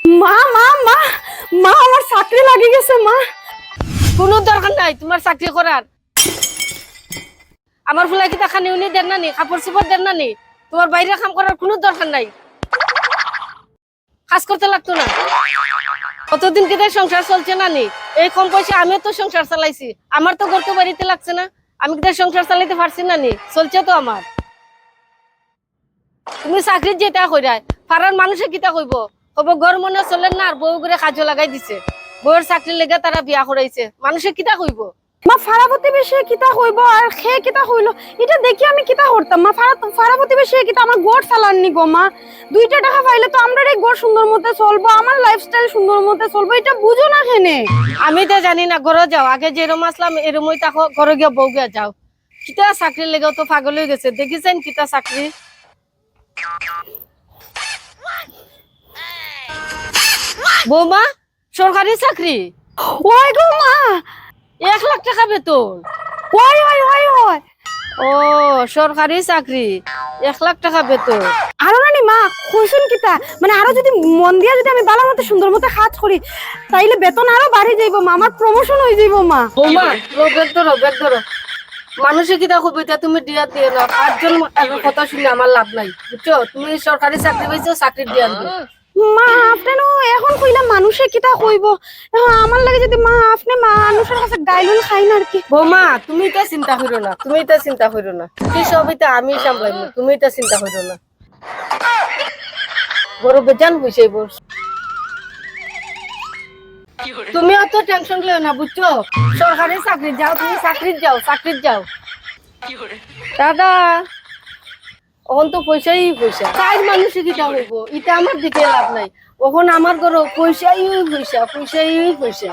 মা মা মা মা আমার চাকরি লাগি গেছে মা। কোনো দরকার নাই তোমার চাকরি করার। আমার ফুলা কি খানি উনি দেন না নি, কাপড় চোপড় দেন না নি, তোমার বাইরে কাম করার কোনো দরকার নাই। কাজ করতে লাগতো না। কতদিন কি সংসার চলছে না নি? এই কম পয়সা আমিও তো সংসার চালাইছি, আমার তো গর্ত বাড়িতে লাগছে না। আমি কি সংসার চালাইতে পারছি না নি? চলছে তো আমার। তুমি চাকরির যেটা কইরা পাড়ার মানুষে কিতা কইব? কব ঘর মনে চলেন না আর বউ করে কাজে লাগাই দিছে, বউয়ের চাকরির লেগে তারা বিয়া করাইছে, মানুষে কিতা কইব? মা ফাড়া প্রতিবেশী কিতা হইব আর খে কিতা হইল এটা দেখি আমি কিতা করতাম মা। ফাড়া প্রতিবেশী কিতা আমার গোড় চালাননি গো মা। 2টা টাকা পাইলে তো আমরা এই গোড় সুন্দর মতে চলবো, আমার লাইফস্টাইল সুন্দর মতে চলবো, এটা বুঝো না কেনে? আমি তো জানি না, ঘরে যাও আগে যেরম আসলাম এরমই থাকো, ঘরে গিয়ে বউ গিয়া যাও। কিতা চাকরির লেগেও তো পাগল হয়ে গেছে, দেখিছেন কিতা চাকরি। বৌমা সরকারি চাকরি, ওই গো মা, 1 লাখ টাকা বেতন। ওই ওই ওই ওই ও সরকারি চাকরি, 1 লাখ টাকা বেতন। আরো নানি মা কইছুন কিতা মানে আরো যদি মন দিয়া যদি আমি ভালো মতো সুন্দর মতো কাজ করি তাইলে বেতন আরো বাড়ি যাইবো মা, আমার প্রমোশন হয়ে যাইবো মা। বৌমা বেগ ধরো বেগ ধরো, মানুষে কিতা করবে এটা তুমি দিয়া দিয়ে নাও। 5জন কথা শুনে আমার লাভ নাই, বুঝছো? তুমি সরকারি চাকরি পাইছো, চাকরি দিয়ে আনবে। মা আপনি এখন কইলা মানুষে কিতা কইব, এখন আমার লাগে যদি মা আপনি মানুষের কাছে গাইলুন খাই না আর কি। বৌমা তুমি এটা চিন্তা করো না, তুমি এটা চিন্তা করো না, কি সব এটা আমি সামলাইব, তুমি এটা চিন্তা করো না। বড় বেজান হইছে বস, তুমি অত টেনশন লও না, বুঝছো? সরকারি চাকরি যাও, তুমি চাকরি যাও, চাকরি যাও। দাদা ওখান তো পয়সাই পয়সা, কাজ মানুষে কিটা হইব, এটা আমার দিকে লাভ নাই। ওখান আমার ঘর পয়সাই পয়সা, পয়সাই পয়সা।